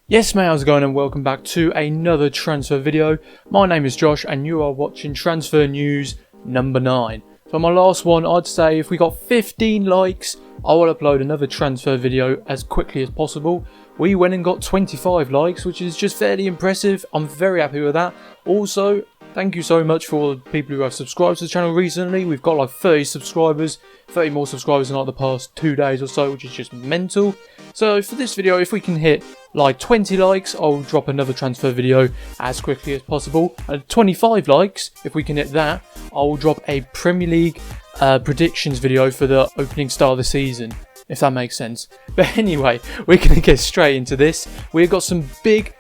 Yes mate, how's it going and welcome back to another transfer video. My name is Josh and you are watching Transfer News number 9. For my last one, I'd say if we got 15 likes, I will upload another transfer video as quickly as possible. We went and got 25 likes, which is just fairly impressive. I'm very happy with that. Also, thank you so much for all the people who have subscribed to the channel recently. We've got like 30 subscribers, 30 more subscribers in like the past 2 days or so, which is just mental. So for this video, if we can hit like 20 likes, I'll drop another transfer video as quickly as possible. And 25 likes, if we can hit that, I'll drop a Premier League predictions video for the opening start of the season, if that makes sense. But anyway, we're going to get straight into this. We've got some big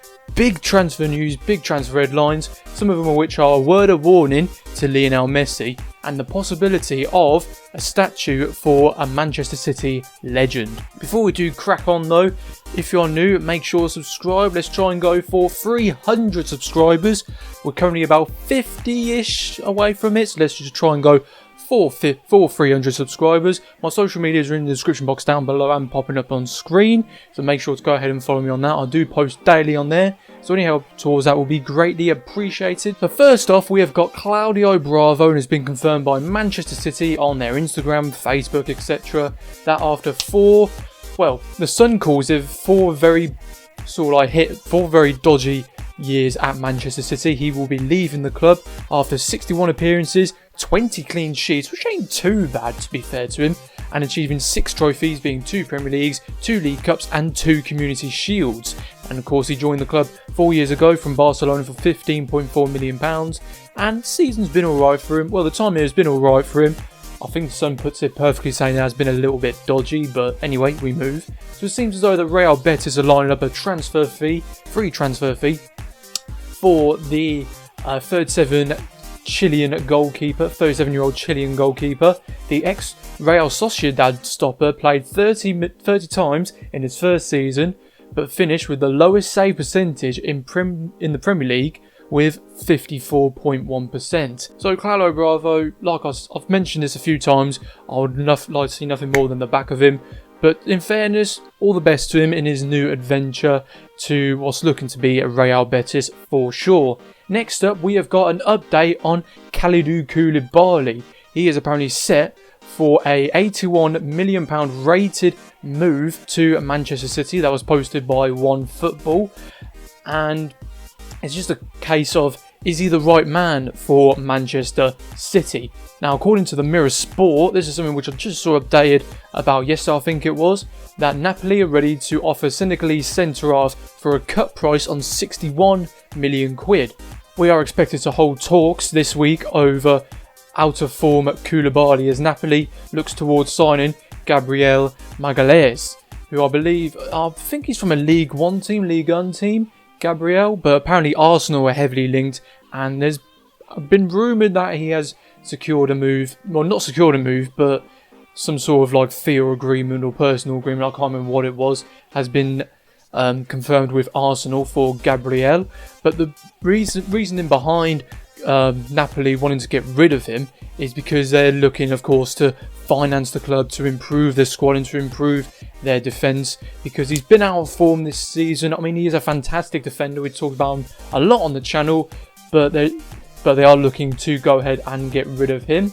transfer news, big transfer headlines, some of them of which are a word of warning to Lionel Messi and the possibility of a statue for a Manchester City legend. Before we do crack on though, if you're new, make sure to subscribe. Let's try and go for 300 subscribers. We're currently about 50-ish away from it, so let's just try and go for 300 subscribers. My social medias are in the description box down below and popping up on screen, so make sure to go ahead and follow me on that. I do post daily on there, so any help towards that will be greatly appreciated. So first off, we have got Claudio Bravo, and it's been confirmed by Manchester City on their Instagram, Facebook, etc. that after the Sun calls it four very dodgy years at Manchester City, he will be leaving the club after 61 appearances, 20 clean sheets, which ain't too bad to be fair to him, and achieving 6 trophies, being 2 Premier Leagues, 2 League Cups and 2 Community Shields. And of course he joined the club 4 years ago from Barcelona for £15.4 million, and the season's been alright for him. Well, the time here has been alright for him. I think the Sun puts it perfectly, saying it has been a little bit dodgy, but anyway, we move. So it seems as though that Real Betis are lining up a free transfer fee for the 37-year-old Chilean goalkeeper. The ex-Real Sociedad stopper played 30 times in his first season, but finished with the lowest save percentage in the Premier League with 54.1%. So Claudio Bravo, like I've mentioned this a few times, I would like to see nothing more than the back of him. But in fairness, all the best to him in his new adventure to what's looking to be a Real Betis for sure. Next up, we have got an update on Kalidou Koulibaly. He is apparently set for a £81 million rated move to Manchester City. That was posted by OneFootball. And it's just a case of, is he the right man for Manchester City? Now, according to the Mirror Sport, this is something which I just saw updated about yesterday, I think it was, that Napoli are ready to offer Senegalese centre-half for a cut price on 61 million quid. We are expected to hold talks this week over out-of-form Koulibaly as Napoli looks towards signing Gabriel Magalhaes, who I think he's from a League 1 team, League 1 team, Gabriel, but apparently Arsenal are heavily linked, and there's been rumoured that he has secured a move, well, not secured a move, but some sort of like fee agreement or personal agreement, I can't remember what it was, has been confirmed with Arsenal for Gabriel. But the reasoning behind Napoli wanting to get rid of him is because they're looking, of course, to finance the club, to improve their squad and to improve their defence, because he's been out of form this season. I mean, he is a fantastic defender. We talked about him a lot on the channel, but they are looking to go ahead and get rid of him.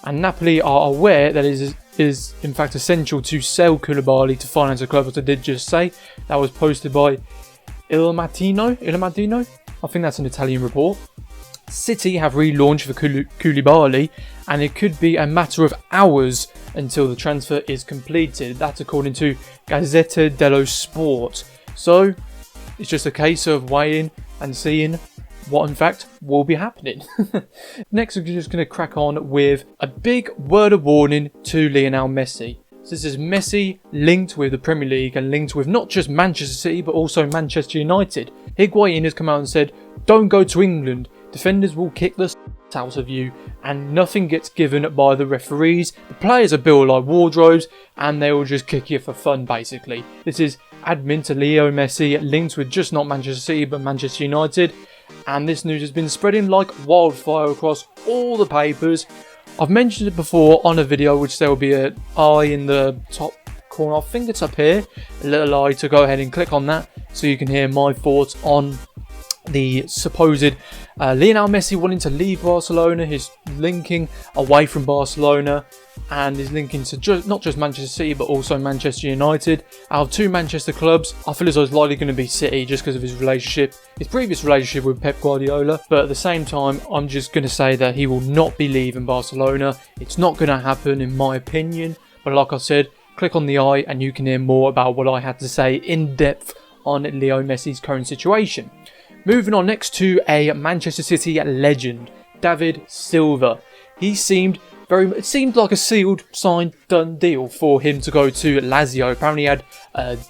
And Napoli are aware that it is in fact essential to sell Koulibaly to finance the club, as I did just say. That was posted by Il Mattino. I think that's an Italian report. City have relaunched for Koulibaly, and it could be a matter of hours until the transfer is completed. That's according to Gazzetta dello Sport. So it's just a case of waiting and seeing what in fact will be happening. Next, we're just going to crack on with a big word of warning to Lionel Messi. So this is Messi linked with the Premier League and linked with not just Manchester City but also Manchester United. Higuain has come out and said, "Don't go to England. Defenders will kick the out of you, and nothing gets given by the referees. The players are built like wardrobes, and they will just kick you for fun, basically." This is admin to Leo Messi, linked with just not Manchester City but Manchester United. And this news has been spreading like wildfire across all the papers. I've mentioned it before on a video, which there will be an I in the top corner. I think it's up here, a little eye, to go ahead and click on that so you can hear my thoughts on the supposed Lionel Messi wanting to leave Barcelona, his linking away from Barcelona, and his linking to not just Manchester City but also Manchester United. Out of 2 Manchester clubs, I feel as though it's likely going to be City just because of his previous relationship with Pep Guardiola. But at the same time, I'm just going to say that he will not be leaving Barcelona. It's not going to happen in my opinion. But like I said, click on the eye and you can hear more about what I had to say in depth on Leo Messi's current situation. Moving on next to a Manchester City legend, David Silva. It seemed like a sealed, signed, done deal for him to go to Lazio. Apparently he had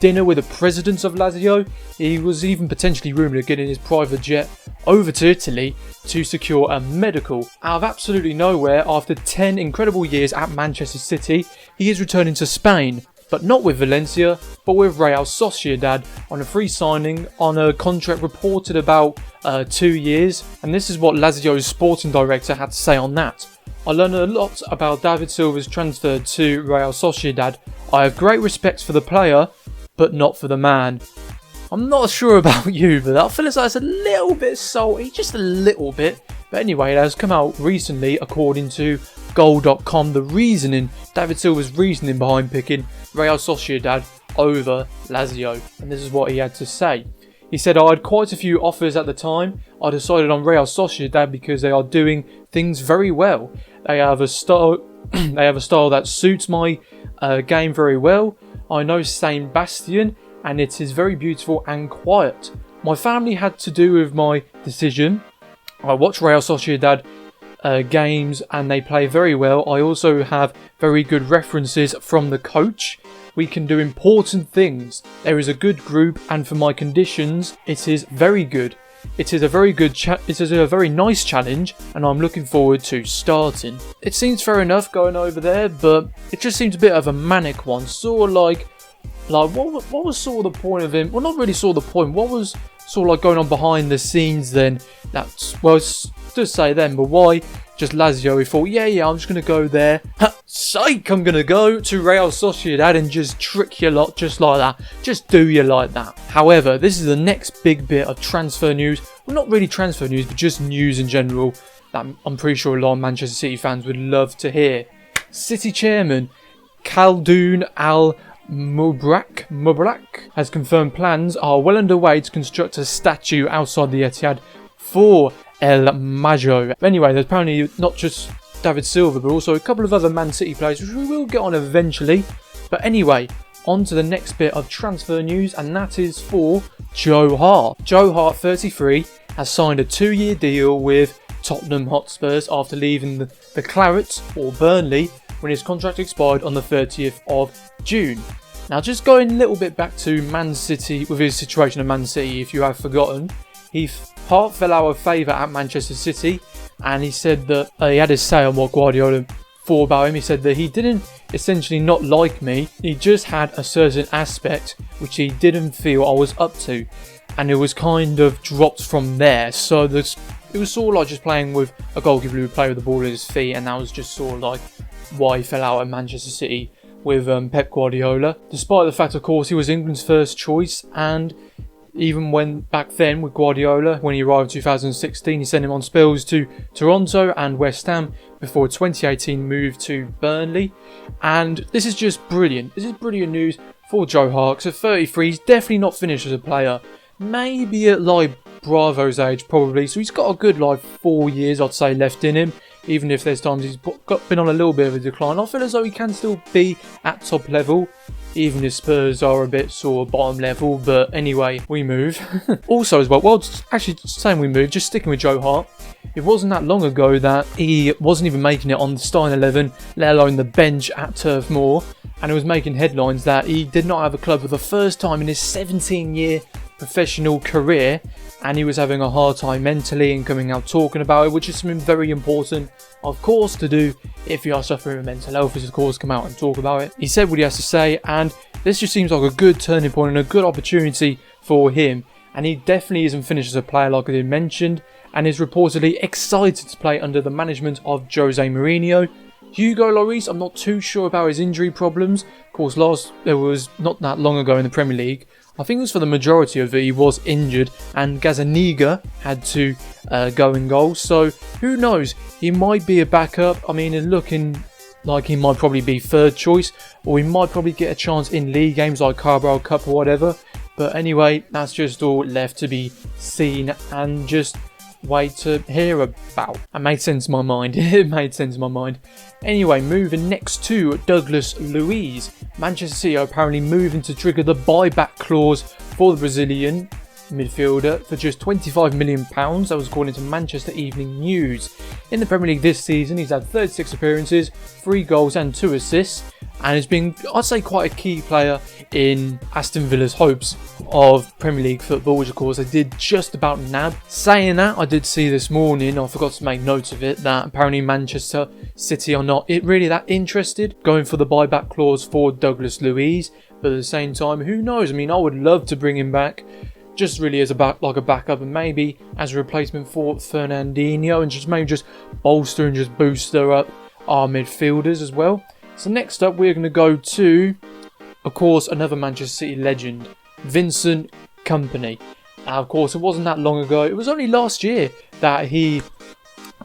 dinner with the president of Lazio. He was even potentially rumoured of getting his private jet over to Italy to secure a medical. Out of absolutely nowhere, after 10 incredible years at Manchester City, he is returning to Spain. But not with Valencia, but with Real Sociedad on a free signing on a contract reported about 2 years. And this is what Lazio's sporting director had to say on that. I learned a lot about David Silva's transfer to Real Sociedad. I have great respect for the player, but not for the man. I'm not sure about you, but I feel as though it's a little bit salty, just a little bit. But anyway, it has come out recently, according to Goal.com, David Silva's reasoning behind picking Real Sociedad over Lazio. And this is what he had to say. He said, I had quite a few offers at the time. I decided on Real Sociedad because they are doing things very well. They have a style that suits my game very well. I know Saint Bastian and it is very beautiful and quiet. My family had to do with my decision. I watch Real Sociedad games and they play very well. I also have very good references from the coach. We can do important things. There is a good group and for my conditions it is very good. It is a very nice challenge and I'm looking forward to starting. It seems fair enough going over there, but it just seems a bit of a manic one. Sort of like what was sort of the point of him? Well, not really sort of the point. What was sort of like going on behind the scenes then? That's, well, just say then, but why just Lazio? He thought, yeah, I'm just going to go there. Psych, I'm going to go to Real Sociedad and just trick you lot just like that. Just do you like that. However, this is the next big bit of transfer news. Well, not really transfer news, but just news in general that I'm pretty sure a lot of Manchester City fans would love to hear. City chairman Kalidou Koulibaly has confirmed plans are well underway to construct a statue outside the Etihad for El Majo. Anyway, there's apparently not just David Silva, but also a couple of other Man City players, which we will get on eventually. But anyway, on to the next bit of transfer news, and that is for Joe Hart. Joe Hart, 33, has signed a 2-year deal with Tottenham Hotspurs after leaving the Clarets, or Burnley, when his contract expired on the 30th of June. Now, just going a little bit back to Man City, with his situation at Man City, if you have forgotten, Hart fell out of favour at Manchester City, and he said that he had his say on what Guardiola thought about him. He said that he didn't essentially not like me, he just had a certain aspect which he didn't feel I was up to, and it was kind of dropped from there. So it was sort of like just playing with a goalkeeper who would play with the ball at his feet, and that was just sort of like why he fell out at Manchester City with Pep Guardiola. Despite the fact, of course, he was England's first choice, and even when back then with Guardiola, when he arrived in 2016, he sent him on spells to Toronto and West Ham before a 2018 move to Burnley. And this is just brilliant. This is brilliant news for Joe Hart. At 33, he's definitely not finished as a player. Maybe at like Bravo's age, probably. So he's got a good 4 years, I'd say, left in him. Even if there's times he's been on a little bit of a decline, I feel as though he can still be at top level, even if Spurs are a bit sort of bottom level. But anyway, we move. Also as well, actually saying we move, just sticking with Joe Hart, it wasn't that long ago that he wasn't even making it on the starting 11, let alone the bench at Turf Moor, and it was making headlines that he did not have a club for the first time in his 17-year professional career, and he was having a hard time mentally and coming out talking about it, which is something very important, of course, to do if you are suffering with mental health, is of course come out and talk about it. He said what he has to say, and this just seems like a good turning point and a good opportunity for him, and he definitely isn't finished as a player like I did mentioned, and is reportedly excited to play under the management of Jose Mourinho. Hugo Lloris, I'm not too sure about his injury problems. Of course, there was not that long ago in the Premier League, I think it was for the majority of it, he was injured, and Gazzaniga had to go in goal. So who knows? He might be a backup. I mean, it's looking like he might probably be third choice, or he might probably get a chance in league games like Carabao Cup or whatever. But anyway, that's just all left to be seen and just wait to hear about. It made sense in my mind. It made sense in my mind. Anyway, moving next to Douglas Luiz. Manchester City are apparently moving to trigger the buyback clause for the Brazilian midfielder for just £25 million. That was according to Manchester Evening News. In the Premier League this season, he's had 36 appearances, 3 goals and 2 assists, and has been, I'd say, quite a key player in Aston Villa's hopes of Premier League football, which of course they did just about nab. Saying that, I did see this morning, I forgot to make note of it, that apparently Manchester City are not really that interested going for the buyback clause for Douglas Luiz, but at the same time, who knows? I mean, I would love to bring him back just really as a backup, and maybe as a replacement for Fernandinho, and just bolster and just booster up our midfielders as well. So next up, we're going to go to, of course, another Manchester City legend, Vincent Kompany. Now, of course, it wasn't that long ago. It was only last year that he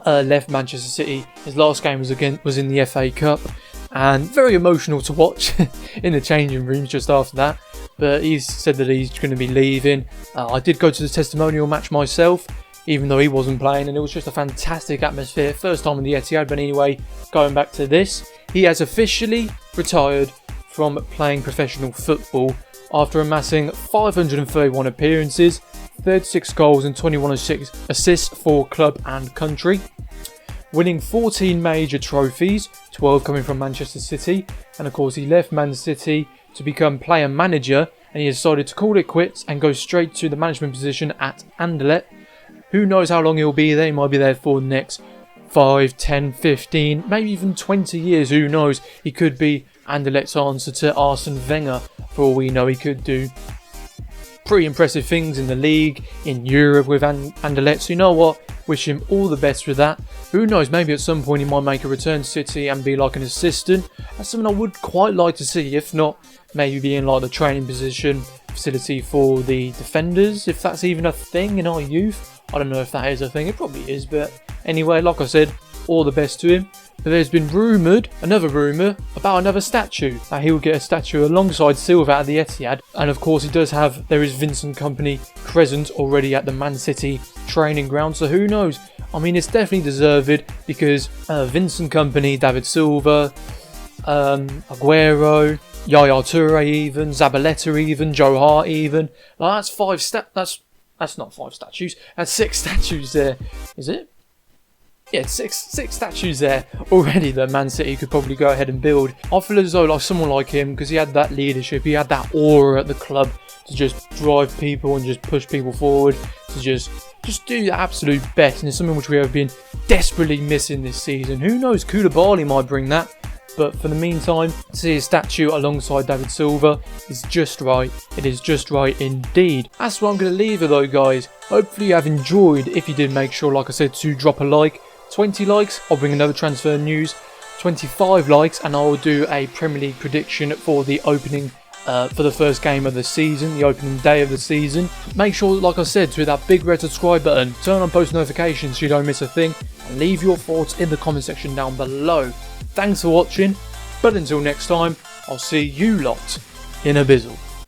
left Manchester City. His last game was in the FA Cup, and very emotional to watch in the changing rooms just after that. But he's said that he's going to be leaving. I did go to the testimonial match myself, even though he wasn't playing, and it was just a fantastic atmosphere. First time in the Etihad, but anyway, going back to this, he has officially retired from playing professional football after amassing 531 appearances, 36 goals and 21 assists for club and country, winning 14 major trophies, 12 coming from Manchester City, and of course he left Man City to become player manager, and he decided to call it quits and go straight to the management position at Anderlecht. Who knows how long he'll be there? He might be there for the next 5, 10, 15, maybe even 20 years. Who knows? He could be Anderlecht's answer to Arsene Wenger. For all we know, he could do pretty impressive things in the league, in Europe with Anderlecht. So you know what? Wish him all the best with that. Who knows? Maybe at some point he might make a return to City and be like an assistant. That's something I would quite like to see. If not, maybe be in like the training position facility for the defenders, if that's even a thing in our youth. I don't know if that is a thing. It probably is, but anyway, like I said, all the best to him. But there's been another rumour about another statue, that he will get a statue alongside Silva at the Etihad. And of course there is Vincent Kompany present already at the Man City training ground, so who knows? I mean, it's definitely deserved, because Vincent Kompany, David Silva, Aguero, Yaya Toure even, Zabaleta even, Joe Hart even. Like, that's not 5 statues. That's 6 statues there. Is it? Yeah, six statues there already that Man City could probably go ahead and build. I feel as though like someone like him, because he had that leadership, he had that aura at the club to just drive people and just push people forward, to just do the absolute best. And it's something which we have been desperately missing this season. Who knows, Koulibaly might bring that. But for the meantime, to see a statue alongside David Silva is just right. It is just right indeed. That's where I'm going to leave it though, guys. Hopefully you have enjoyed. If you did, make sure, like I said, to drop a like. 20 likes, I'll bring another transfer news. 25 likes, and I will do a Premier League prediction for the opening, for the first game of the season, the opening day of the season. Make sure, like I said, to hit that big red subscribe button, turn on post notifications so you don't miss a thing, and leave your thoughts in the comment section down below. Thanks for watching, but until next time, I'll see you lot in a bizzle.